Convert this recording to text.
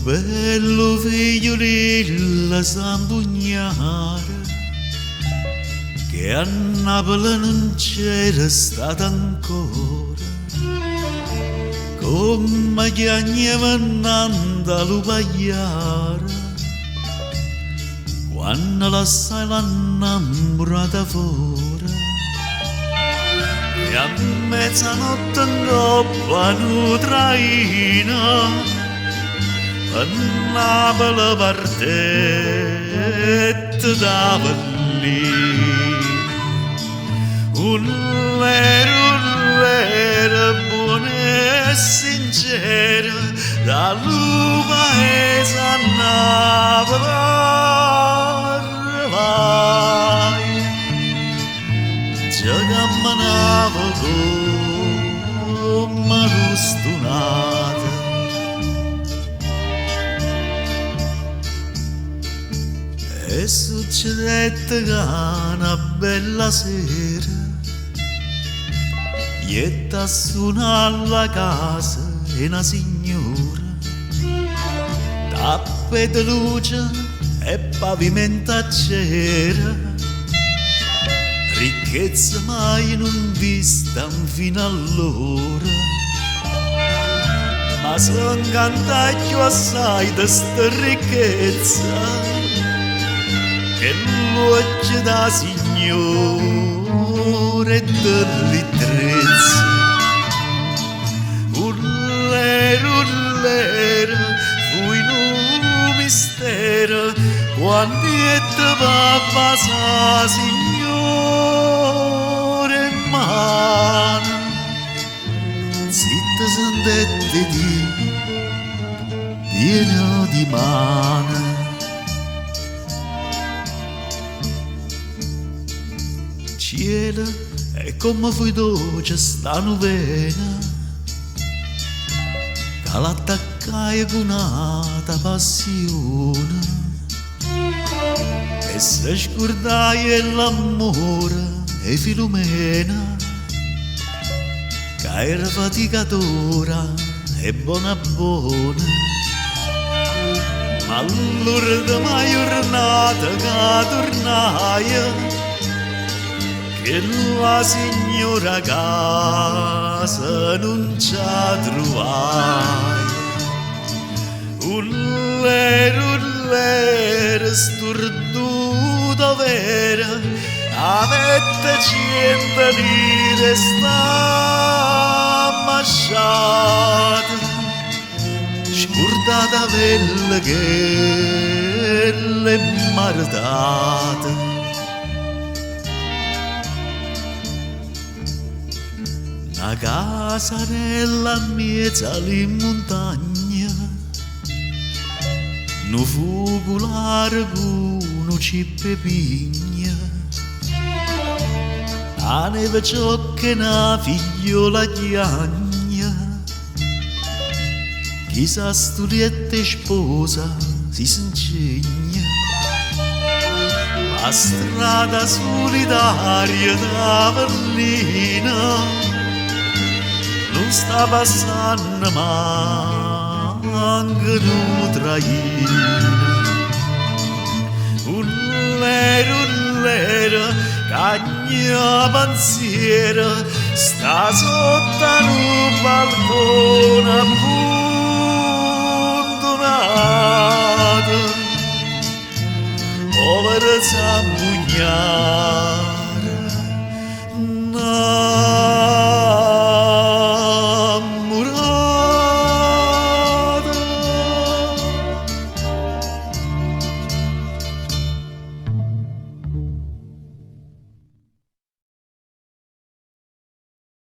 bello figliolillo Sambugnara, che a Napoli non c'era stato ancora, come chiagnava Nanda lo pagliara, quando l'assai l'annamorata fuori, e a mezzanotte in coppa nu traina, a Napoli partette da Berlino. Un lero buono e sincero, da lui paese a Napoli vai, già camminava come lo stunato. E succedette che una bella sera ietta suonare alla casa una signora, tappe di luce e pavimenta c'era, ricchezza mai non vista fino allora, ma se incanta più assai di sta ricchezza che l'occhio da signore dell'ittrezza. Urlero, fu in un mistero, quando te papà sa signore mano, zitta sentette di pieno di mano. Cielo è come fui dolce sta novena, che l'attaccai con un'altra passione, e se scordai l'amore e Filomena, che era faticatora e buona buona, ma l'ultima giornata che tornai, che la signora casa non ci trovai. Urlero, sturduto vera, avete 100 lire sta masciata, scordata quella che l'è maritata. Una casa nella mezza alle montagne, un focolare con un cippe pigna, a neve ciocca una figliola chiagna, chissà studiette sposa si s'incegna, la strada solitaria da Berlino non sta passando manca un traino. Urlero, cagna pensiero, sta sotto un balcone abbandonato, povera Sambugnara.